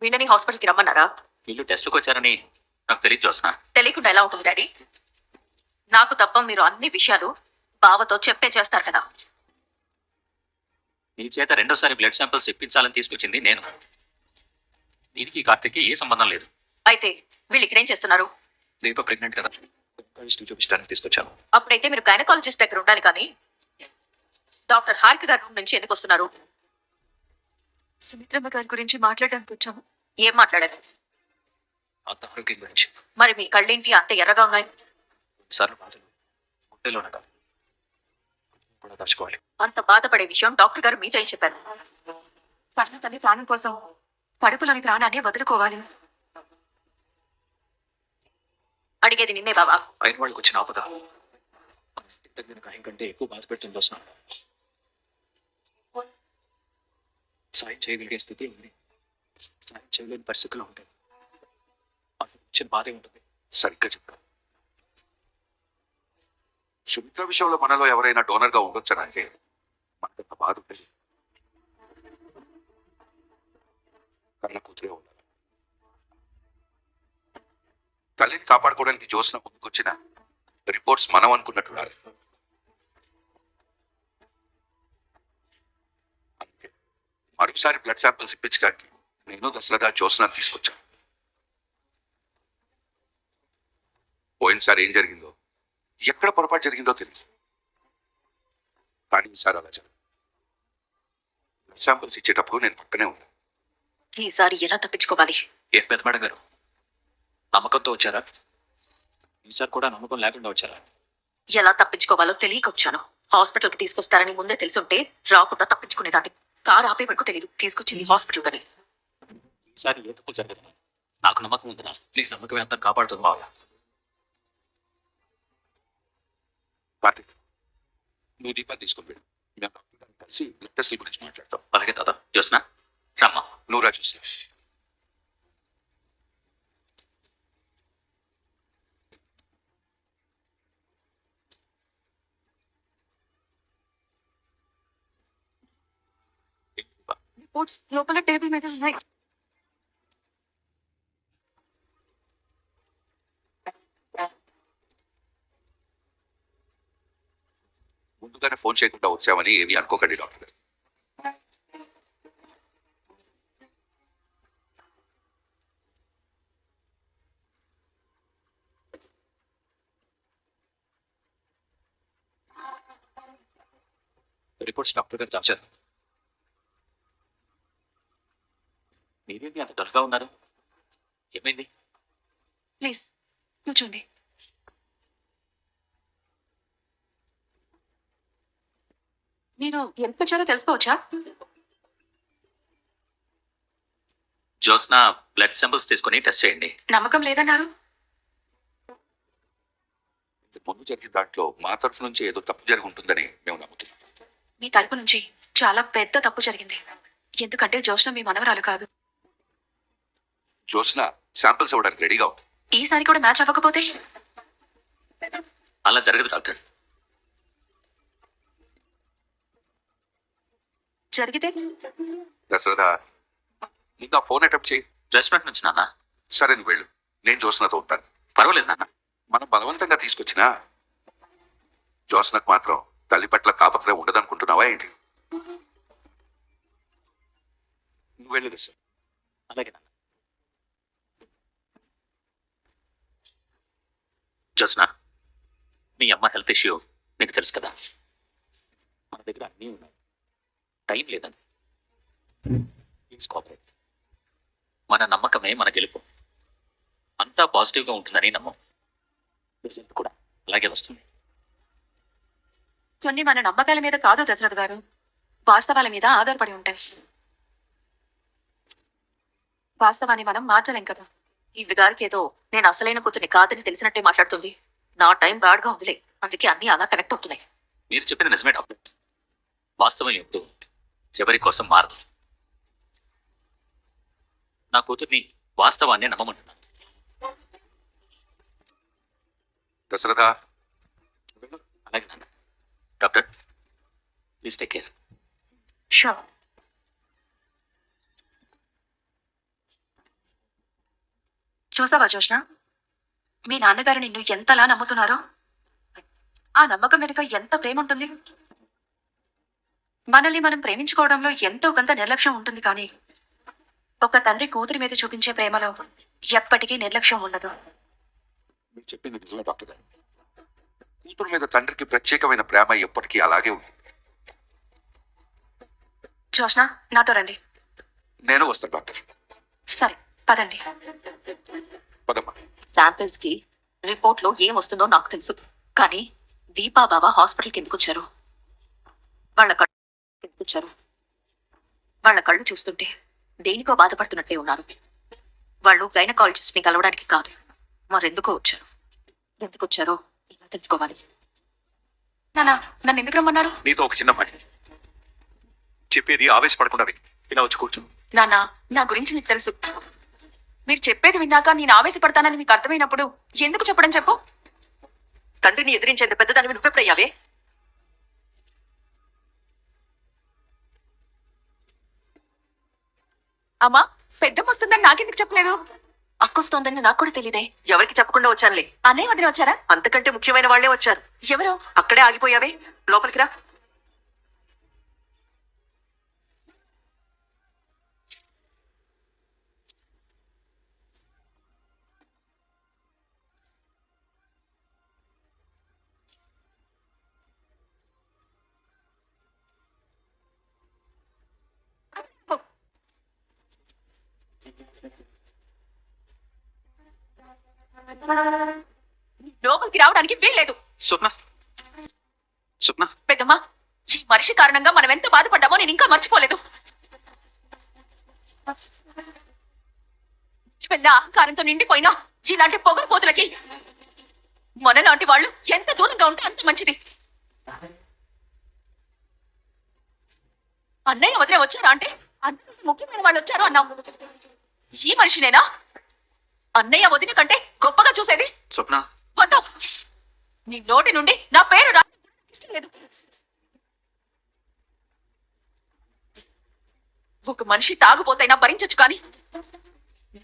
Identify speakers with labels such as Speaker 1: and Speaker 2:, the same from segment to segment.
Speaker 1: వీళ్ళని హాస్పిటల్కి రమ్మన్నారా?
Speaker 2: వీళ్ళు టెస్ట్కి వచ్చారని నాకు తెలియదు జోస్నా.
Speaker 1: తెలియకుండా ఎలా ఉంటుంది డాడీ? నాకు తప్ప మీరు అన్ని విషయాలు బావతో చెప్పే చేస్తారు కదా.
Speaker 2: నీ చేత రెండోసారి బ్లడ్ శాంపిల్స్ ఇప్పించాలని తీసుకొచ్చింది నేను. దీనికి కార్తిక్కి ఏ సంబంధం లేదు.
Speaker 1: అయితే వీళ్ళు ఇక్కడేం చేస్తున్నారు?
Speaker 2: దీప ప్రెగ్నెంట్ కదా, చూపించడానికి తీసుకొచ్చాను.
Speaker 1: అప్పుడైతే మీరు గైనకాలజిస్ట్ దగ్గర ఉండాలి కానీ డాక్టర్ హారిక గారి రూమ్ నుంచి ఎందుకు వస్తున్నారు?
Speaker 3: సుమిత్రమ్మ గారి గురించి మాట్లాడడానికి వచ్చాము.
Speaker 1: ఏం మాట్లాడారు?
Speaker 2: అంత ఆరోగ్యం గురించి.
Speaker 1: మరి మీ కళ్ళేంటి అంత ఎర్రగా ఉన్నాయి?
Speaker 2: సార్లు బాధలు గుండెలోనే కాదు కూడా దాచుకోవాలి.
Speaker 1: అంత బాధపడే విషయం డాక్టర్ గారు మీతో ఏం చెప్పారు?
Speaker 3: కన్న తల్లి ప్రాణం కోసం కడుపులోని ప్రాణాన్ని వదులుకోవాలి.
Speaker 1: అడిగేది నిన్నే బావా.
Speaker 2: అయిన వాళ్ళకి వచ్చిన ఆపద తగ్గిన గాయం కంటే ఎక్కువ బాధ పెడుతుంది జోస్నా. సాయం చేయగలిగే స్థితి ఉంది, సాయం చేయలేని పరిస్థితుల్లో ఉంటుంది. అది చిన్న బాధే ఉంటుంది.
Speaker 4: సరిగ్గా చెప్పాను. సుమిత్ర విషయంలో మనలో ఎవరైనా డోనర్ గా ఉండొచ్చనా అంటే మనకంత బాధ ఉంటుంది. కన్న కూతురే ఉండాలి. తల్లిని కాపాడుకోవడానికి జోస్న ముందుకొచ్చిన రిపోర్ట్స్ మనం అనుకున్నట్టు రాలేదు. అందుకే మరోసారి బ్లడ్ శాంపిల్స్ ఇప్పించడానికి నేను దసరదా జోస్న తీసుకొచ్చాను. పోయినసారి ఏం జరిగిందో, ఎక్కడ పొరపాటు జరిగిందో తెలియదు, కానీ ఈసారి అలా జరిగింది. బ్లడ్ శాంపిల్స్ ఇచ్చేటప్పుడు నేను పక్కనే ఉన్నాను.
Speaker 1: ఈసారి ఎలా తప్పించుకోవాలి?
Speaker 2: ఏం పెద్ద మేడం గారు, నమ్మకంతో వచ్చారా? ఈసారి కూడా నమ్మకం లేకుండా వచ్చారా?
Speaker 1: ఎలా తప్పించుకోవాలో తెలియక వచ్చాను. హాస్పిటల్కి తీసుకొస్తారని ముందే తెలుసుంటే రాకుండా తప్పించుకునేదాన్ని. కారు ఆపే వరకు తెలియదు తీసుకొచ్చింది హాస్పిటల్ అని.
Speaker 2: ఈసారి ఏ తప్పు జరగదని నాకు నమ్మకం ఉందిరా. నీ నమ్మకం ఎంత కాపాడుతుంది బాగా.
Speaker 4: కార్తిక్, నువ్వు దీపాన్ని తీసుకుని వెళ్ళు. మేము డాక్టర్ కలిసి బ్లడ్ టెస్ట్ల గురించి మాట్లాడతాం.
Speaker 2: అలాగే తాత. జోస్నా రమ్మా.
Speaker 4: నువ్వు రా చూస్తా.
Speaker 3: రిపోర్ట్స్ లోపల టేబుల్ మీద ఉన్నాయి.
Speaker 4: ముందుగానే ఫోన్ చేయకుండా వచ్చామని ఏమి అనుకోకండి డాక్టర్ గారు.
Speaker 2: రిపోర్ట్స్ డాక్టర్ గారు దాచారు. మీరేంటి అంత డల్గా ఉన్నారు? ఏమైంది?
Speaker 3: ప్లీజ్ కూర్చోండి. మీరు ఎంత వచ్చారో తెలుసుకోవచ్చా?
Speaker 2: జోస్నా బ్లడ్ శాంపిల్స్ తీసుకొని టెస్ట్ చేయండి.
Speaker 3: నమ్మకం లేదన్నారు.
Speaker 4: ముందు జరిగిన దాంట్లో మా తరఫు నుంచి ఏదో తప్పు జరిగి ఉంటుందని మేము నమ్ముతున్నాం.
Speaker 3: మీ తరపు నుంచి చాలా పెద్ద తప్పు జరిగింది. ఎందుకంటే జోష్న మీ మనవరాలు కాదు.
Speaker 4: జోస్న శాంపిల్స్ ఇవ్వడానికి రెడీగా ఉంది.
Speaker 3: ఈసారి కూడా మ్యాచ్ అవ్వకపోతే?
Speaker 2: అలా జరగదు డాక్టర్.
Speaker 3: జరిగితే?
Speaker 4: దసరా ఇంకా ఫోన్ అటెంప్ట్ చేయి.
Speaker 2: రెస్టారెంట్ నుంచి నాన్న.
Speaker 4: సరే నువ్వు వెళ్ళు, నేను జోస్నతో ఉంటాను.
Speaker 2: పర్వాలేదు నాన్న.
Speaker 4: మనం బలవంతంగా తీసుకొచ్చినా జోస్నకు మాత్రం తల్లి పట్ల కాపత్రం ఉండదనుకుంటున్నావా ఏంటి? నువ్వు వెళ్ళు దసరా.
Speaker 2: అలాగే నాన్న. జోస్నా, మీ అమ్మ హెల్త్ ఇష్యూ నీకు తెలుసు కదా. మన దగ్గర అన్నీ ఉన్నాయి, టైం లేదని. Please cooperate. మన నమ్మకమే మన గెలుపు. అంతా పాజిటివ్గా ఉంటుందని నమ్మం. రిజల్ట్ కూడా అలాగే వస్తుంది.
Speaker 3: కొన్ని మన నమ్మకాల మీద కాదు దశరథ్ గారు, వాస్తవాల మీద ఆధారపడి ఉంటాయి. వాస్తవాన్ని మనం మార్చలేం కదా.
Speaker 1: ఈవిడ గారికి ఏదో నేను అసలైన కూతుని కాదని తెలిసినట్టే మాట్లాడుతుంది. నా టైం బ్యాడ్గా ఉందిలే, అందుకే అన్ని అలా కనెక్ట్ అవుతున్నాయి.
Speaker 2: మీరు చెప్పింది నిజమే డాక్టర్. వాస్తవం ఎప్పుడు ఎవరి కోసం మారదు. నా కూతుర్ని వాస్తవాన్ని నమ్మమంటున్నాను.
Speaker 4: దశరథ,
Speaker 2: అలాగే నాన్న. Doctor please take care.
Speaker 3: Sure. చూసావా జోష్న, మీ నాన్నగారు నిన్ను ఎంతలా నమ్ముతున్నారో. ఆ నమ్మకం వెనుక ఎంత ప్రేమ ఉంటుంది. మనల్ని మనం ప్రేమించుకోవడంలో ఎంతో కొంత నిర్లక్ష్యం ఉంటుంది, కానీ ఒక తండ్రి కూతురి మీద చూపించే ప్రేమలో ఎప్పటికీ నిర్లక్ష్యం ఉండదు.
Speaker 4: మీరు చెప్పింది నిజమే డాక్టర్ గారు. కూతురు మీద తండ్రికి ప్రత్యేకమైన ప్రేమ ఎప్పటికీ అలాగే ఉంది.
Speaker 3: జోష్న, నాతో రండి.
Speaker 4: నేను వస్తాను డాక్టర్.
Speaker 3: సరే, పదండి.
Speaker 4: పదమ్మా.
Speaker 1: శాంపిల్స్ కి రిపోర్ట్ లో ఏం వస్తుందో నాకు తెలుసు, కానీ దీపా బావ హాస్పిటల్కి ఎందుకు వచ్చారు? వాళ్ళ కళ్ళు ఎందుకు వచ్చారు? వాళ్ళ కళ్ళు చూస్తుంటే దేనికో బాధపడుతున్నట్టే ఉన్నారు. వాళ్ళు గైనకాలజిస్ట్ ని కలవడానికి కాదు, మరెందుకో వచ్చారు. ఎందుకు వచ్చారో ఇలా తెలుసుకోవాలి.
Speaker 3: నానా, నన్ను ఎందుకు రమ్మన్నారు?
Speaker 5: నీతో ఒక చిన్న మాట చెప్పేది, ఆవేశపడకుండా విను. ఇలా వచ్చి కూర్చో.
Speaker 3: నానా, నా గురించి మీకు తెలుసు. మీరు చెప్పేది విన్నాక నేను ఆవేశపడతానని మీకు అర్థమైనప్పుడు ఎందుకు చెప్పడం చెప్పు.
Speaker 1: తండ్రిని ఎదిరించేంత పెద్దదానివి నువ్వెప్పుడయ్యావే?
Speaker 3: అమ్మా, పెద్దమ్మ వస్తుందని నాకెందుకు చెప్పలేదు?
Speaker 1: అక్కొస్తోందని నాకు కూడా తెలియదే.
Speaker 6: ఎవరికి చెప్పకుండా వచ్చానులే.
Speaker 3: అన్నయ్య వదిన వచ్చారా?
Speaker 6: అంతకంటే ముఖ్యమైన వాళ్లే వచ్చారు.
Speaker 3: ఎవరు?
Speaker 6: అక్కడే ఆగిపోయావే, లోపలికి రా.
Speaker 3: లోపలికి రావడానికి వీల్లేదు.
Speaker 5: స్వప్న, స్వప్న,
Speaker 3: పెద్దమ్మ, ఈ మనిషి కారణంగా మనం ఎంత బాధపడ్డామో నేను ఇంకా మర్చిపోలేదు. పెద్ద అహంకారంతో నిండిపోయినా ఇలాంటి పొగరుపోతులకి మనలాంటి వాళ్ళు ఎంత దూరంగా ఉంటే అంత మంచిది. అన్నయ్య వదిలే వచ్చారా అంటే అంతకంటే ముఖ్యమైన వాళ్ళు వచ్చారు అన్నావు. ఈ మనిషినేనా అన్నయ్య వదిన కంటే గొప్పగా చూసేది?
Speaker 5: స్వప్న,
Speaker 3: వద్దు, నీ నోటి నుండి నా పేరు ఇష్టం లేదు. ఒక మనిషి తాగుపోతైనా భరించొచ్చు, కానీ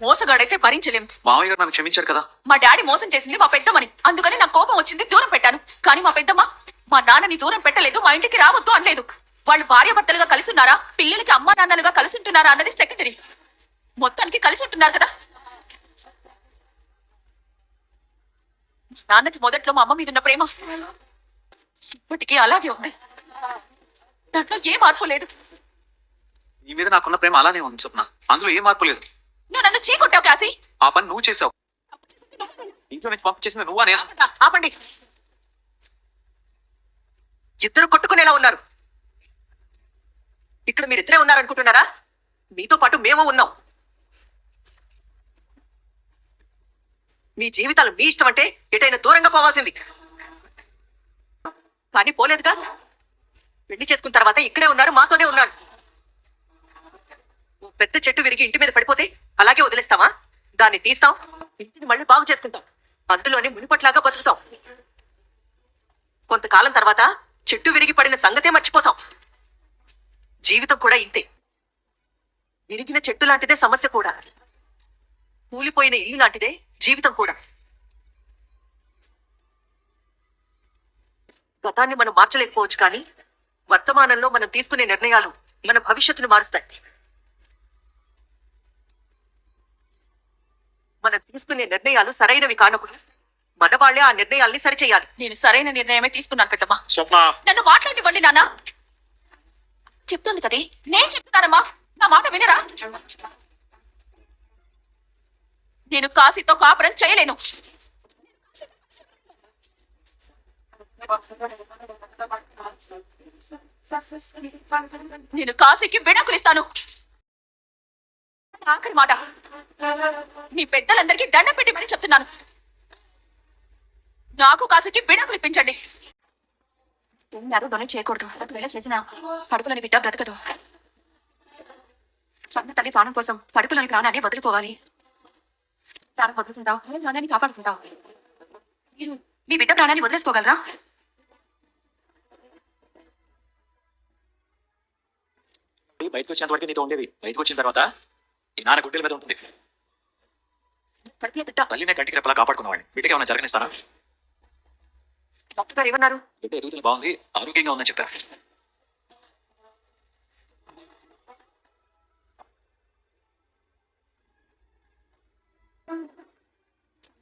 Speaker 3: మోసగాడైతే భరించలేం.
Speaker 5: మామయ్య గారు నన్ను క్షమించారు కదా.
Speaker 3: మా డాడీ మోసం చేసింది మా పెద్దమ్మని, అందుకని నాకు కోపం వచ్చింది, దూరం పెట్టాను. కానీ మా పెద్దమ్మ మా నాన్నని దూరం పెట్టలేదు, మా ఇంటికి రావద్దు అనలేదు. వాళ్ళు భార్యాభర్తలుగా కలిసి ఉన్నారా, పిల్లలకి అమ్మా నాన్నలుగా కలిసి ఉంటున్నారా అన్నది సెకండరీ. మొత్తానికి కలిసి ఉంటున్నారు కదా. నాన్నకి మొదట్లో మా అమ్మ మీద ఉన్న ప్రేమ ఇప్పటికీ అలాగే ఉంది. దాంట్లో ఏ మార్పు లేదు.
Speaker 5: నీ మీద నాకున్న ప్రేమ అలానే ఉంది స్వప్న, అందులో ఏ మార్పు లేదు.
Speaker 3: నువ్వు నన్ను చీకొట్టావు కాసి.
Speaker 5: ఆ పని నువ్వు చేసావు. ఇంట్లో నుంచి పంపించేసింది నువ్వా నేను?
Speaker 6: ఆపండి. ఇద్దరు కొట్టుకునేలా ఉన్నారు. ఇక్కడ మీరిద్దరే ఉన్నారనుకుంటున్నారా? మీతో పాటు మేము ఉన్నాం. మీ జీవితాలు మీ ఇష్టం అంటే ఎటైనా దూరంగా పోవాల్సింది, కానీ పోలేదుగా. పెళ్లి చేసుకున్న తర్వాత ఇక్కడే ఉన్నారు, మాతోనే ఉన్నారు. ఓ పెద్ద చెట్టు విరిగి ఇంటి మీద పడిపోతే అలాగే వదిలేస్తామా? దాన్ని తీస్తాం, ఇంటిని మళ్ళీ బాగు చేసుకుంటాం, అందులోనే మునిపట్లాగా బతుకుతాం. కొంతకాలం తర్వాత చెట్టు విరిగి పడిన సంగతే మర్చిపోతాం. జీవితం కూడా ఇంతే. విరిగిన చెట్టు లాంటిదే సమస్య కూడా, కూలిపోయిన ఇల్లు లాంటిదే జీవితం కూడా. గతాన్ని మనం మార్చలేకపోవచ్చు, కానీ వర్తమానంలో మనం తీసుకునే నిర్ణయాలు మన భవిష్యత్తును మారుస్తాయి. మనం తీసుకునే నిర్ణయాలు సరైనవి కానప్పుడు మన వాళ్ళే ఆ నిర్ణయాల్ని సరిచేయాలి.
Speaker 3: నేను సరైన నిర్ణయమే తీసుకున్నాను పెద్దమ్మా.
Speaker 5: స్వప్న,
Speaker 3: నన్ను మాట్లాడివ్వండి నాన్న. చెప్తుంది కదే. నేను చెప్తానమ్మా, నా మాట వినరా? నేను కాశీతో కాపురం చేయలేను. నేను కాశీకి విడాకులు ఇస్తాను. ఆఖరి మాట. మీ పెద్దలందరికీ దండం పెట్టి మరీ చెప్తున్నాను, నాకు కాశీకి విడాకులు ఇప్పించండి. డొనేట్ చేయకూడదు. ఒకవేళ చేసిన కడుపులోని బిడ్డ బ్రతకదు. స్వర్ణ తల్లి ప్రాణం కోసం కడుపులోని ప్రాణాన్ని వదులుకోవాలి. ప్రాణం వదులుకుంటావు, ప్రాణాన్ని కాపాడుకుంటావు. మీరు మీ బిడ్డ ప్రాణాన్ని వదిలేసుకోగలరా?
Speaker 2: బయటకు వచ్చేంత వరకు నీతో ఉండేది, బయటకు వచ్చిన తర్వాత ఈ నాన్న గుడ్డల మీద ఉంటుంది.
Speaker 6: కడుపులో బిడ్డ.
Speaker 2: తల్లినే కంటికి రెప్పలా కాపాడుకున్నవాడిని బిడ్డకి ఏమైనా జరగనిస్తానా?
Speaker 6: డాక్టర్ గారు ఏమన్నారు?
Speaker 2: బిడ్డ ఎదుగుదల బాగుంది, ఆరోగ్యంగా ఉందని చెప్పారు.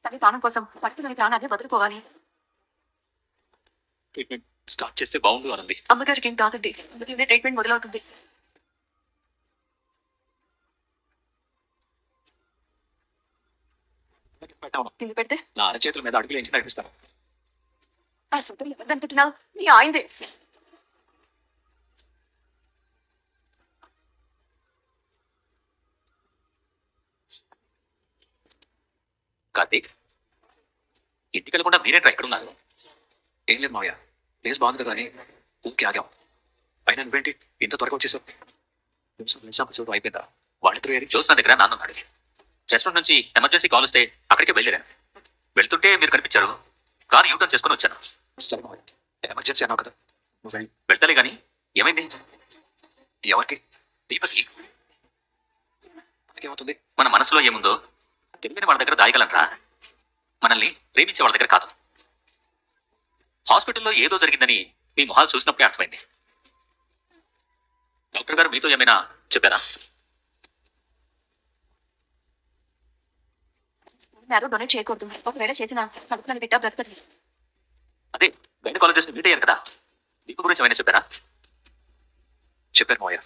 Speaker 6: తల్లి ప్రాణం కోసం కడుపులోని ప్రాణాన్ని వదులుకోవాలి.
Speaker 2: ట్రీట్మెంట్ స్టార్ట్ చేస్తే బాగుండు అనంది.
Speaker 6: అమ్మగారికి ఏం కాదండి, అందులోనే ట్రీట్మెంట్ మొదలవుతుంది.
Speaker 2: పెట్టాను.
Speaker 6: నిన్ను పెడితే
Speaker 2: నా అరచేతుల మీద అడుగులు ఎంచి నడిపిస్తాను.
Speaker 6: ఆ ఫోటో ఎవరిదనుకుంటున్నావు? నీ ఆయిందే.
Speaker 2: కార్తీక్, ఇంటికి వెళ్ళకుండా మీరేంట్రా ఇక్కడ ఉన్నారు? ఏం లేదు మావయ్య, ప్లేస్ బాగుంది కదా అని ఊరికి ఆగాం. అయినా నువ్వేంటి ఇంత త్వరగా వచ్చేసావు? నిమిషం అయిపోయిందా? వాళ్ళిద్దరూ ఏరి చూసిన దగ్గర నాన్న ఉన్నాడు. రెస్టారెంట్ నుంచి ఎమర్జెన్సీ కాల్ వస్తే అక్కడికే వెళ్ళాను. వెళ్తుంటే మీరు కనిపించారు. కారు యూటర్న్ చేసుకుని వచ్చాను. సరే మావయ్య, ఎమర్జెన్సీ అన్నావు కదా, నువ్వు వెళ్తలే కానీ ఏమైంది? ఎవరికి? దీపకి. మనకేమవుతుంది? మన మనసులో ఏముందో తెలియని వాళ్ళ దగ్గర దాయగలరా? మనల్ని ప్రేమించే వాళ్ళ దగ్గర కాదు. హాస్పిటల్లో ఏదో జరిగిందని మీ మొహాలు చూసినప్పుడే అర్థమైంది. డాక్టర్ గారు మీతో ఏమైనా చెప్పారా?
Speaker 6: మీరు డొనేట్ చేయకూడదు. ఒకవేళ చేసిన కడుపులోని బిడ్డ బ్రతకదు.
Speaker 2: అదే గైనకాలజిస్ట్ మీట్ అయ్యారు కదా, దీప గురించి ఏమైనా చెప్పారా? చెప్పారు మావయ్య.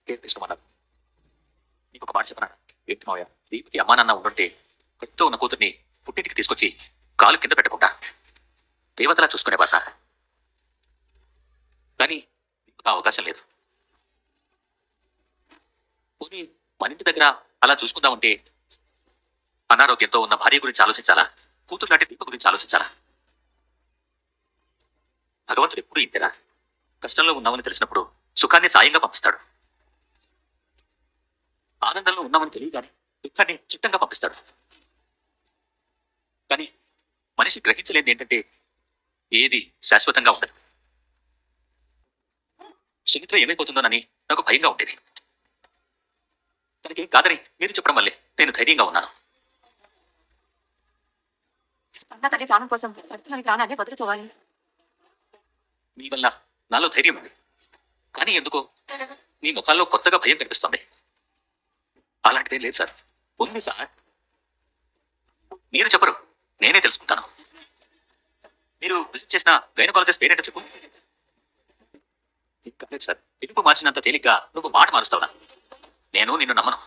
Speaker 2: కేర్ తీసుకోమన్నారు. నీకు ఒక మాట చెప్పనా? ఏంటి మావయ్య? దీపకి అమ్మా నాన్న ఉండుంటే కడుపుతో ఉన్న కూతుర్ని పుట్టింటికి తీసుకొచ్చి కాలు కింద పెట్టకుండా దేవతలా చూసుకునేవారా? కానీ దీపకు ఆ అవకాశం లేదు. పోనీ మన ఇంటి దగ్గర అలా చూసుకుందామంటే అనారోగ్యంతో ఉన్న భార్య గురించి ఆలోచించాలా? కూతురు నాటి దీప గురించి ఆలోచించాలా? భగవంతుడు ఎప్పుడు ఇంతేరా. కష్టంలో ఉన్నామని తెలిసినప్పుడు సుఖాన్ని సాయంగా పంపిస్తాడు. ఆనందంలో ఉన్నామని తెలియగానే దుఃఖాన్ని చిత్తంగా పంపిస్తాడు. కానీ మనిషి గ్రహించలేది ఏంటంటే ఏది శాశ్వతంగా ఉండదు. సుమిత్ర ఏమైపోతుందోనని నాకు భయంగా ఉండేది. తనకి కాదని మీరు చెప్పడం వల్లే నేను ధైర్యంగా ఉన్నాను.
Speaker 6: అన్న తల్లి ప్రాణం కోసం కడుపులోని ప్రాణాన్ని వదులుకోవాలి.
Speaker 2: మీ వల్ల నాలో ధైర్యం ఉంది. కానీ ఎందుకో మీ ముఖాల్లో కొత్తగా భయం కనిపిస్తోంది. అలాంటిదేం లేదు సార్. ఉంది సార్. మీరు చెప్పరు, నేనే తెలుసుకుంటాను. మీరు విజిట్ చేసిన గైనకాలజిస్ట్ పేరేంటో చెప్పు. కాలేదు సార్, పిలుపు మార్చినంత తేలిగ్గా నువ్వు మాట మారుస్తావునా? నేను నిన్ను నమ్మను.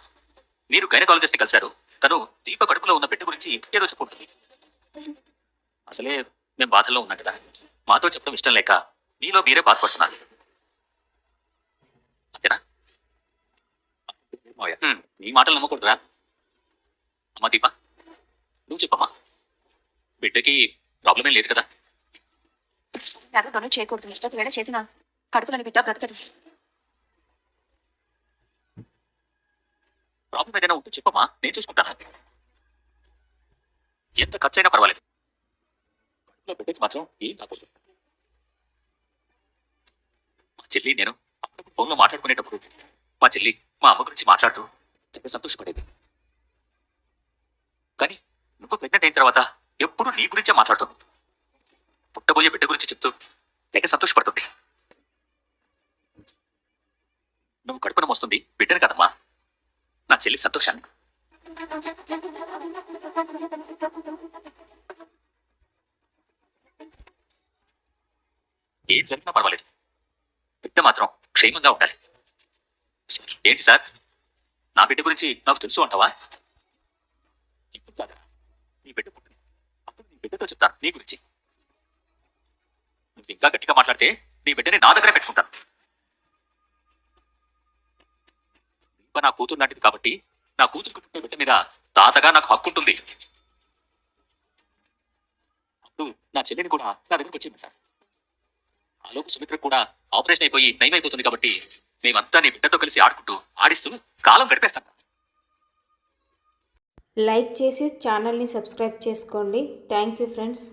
Speaker 2: మీరు గైనకాలజిస్ట్ని కలిశారు. తను దీప కడుపులో ఉన్న బిడ్డ గురించి ఏదో చెప్పుకుంటుంది. అసలే మేము బాధల్లో ఉన్నాం కదా, మాతో చెప్పడం ఇష్టం లేక మీలో మీరే బాధపడుతున్నారు. అంతేనా? నీ మాటలు నమ్మకూడదురా. అమ్మా దీప, నువ్వు చెప్పమ్మా. బిడ్డకి ప్రాబ్లం ఏం లేదు కదా?
Speaker 6: మీరు డొనేట్ చేయకూడదు. ఒకవేళ చేసిన కడుపులోని బిడ్డ బ్రతకదు.
Speaker 2: ప్రాబ్లం ఏదైనా ఉంటే చెప్పమ్మా, నేను చూసుకుంటాను. ఎంత ఖర్చైనా పర్వాలేదు. కడుపులో బిడ్డకి మాత్రం ఏం కాకూడదు. మా చెల్లి నేను అప్పుడప్పుడు ఫోన్లో మాట్లాడుకునేటప్పుడు మా చెల్లి మా అమ్మ గురించి మాట్లాడుతూ చాలా సంతోషపడేది. కానీ నువ్వు ప్రెగ్నెంట్ అయిన తర్వాత ఎప్పుడు నీ గురించే మాట్లాడుతుంది. పుట్టబోయే బిడ్డ గురించి చెప్తూ తెగ సంతోషపడుతుంది. నువ్వు కడుపున మోస్తుంది బిడ్డను కదమ్మా, నా చెల్లి సంతోషాన్ని. ఏం జరిగినా పర్వాలేదు, బిడ్డ మాత్రం క్షేమంగా ఉండాలి. ఏంటి సార్, నా బిడ్డ గురించి నాకు తెలుసు అంటావా? ఇప్పుడు కాదా, నీ బిడ్డ పుట్టింది అప్పుడు నీ బిడ్డతో చెప్తాను నీ గురించి. నువ్వు ఇంకా గట్టిగా మాట్లాడితే నీ బిడ్డని నా దగ్గరే పెట్టుకుంటాను. దీప నా కూతురు లాంటిది కాబట్టి నా కూతురుకు పుట్టిన బిడ్డ మీద తాతగా నాకు హక్కు ఉంటుంది. అప్పుడు నా చెల్లిని కూడా నా దగ్గరికి వచ్చేయమంటాను. ఆలోపు సుమిత్రకు కూడా ఆపరేషన్ అయిపోయి నయమైపోతుంది కాబట్టి మేమంతా నీ బిడ్డతో కలిసి ఆడుకుంటూ ఆడిస్తూ కాలం గడిపేస్తాం.
Speaker 7: లైక్ చేసి ఛానల్ని సబ్స్క్రైబ్ చేసుకోండి. Thank you friends.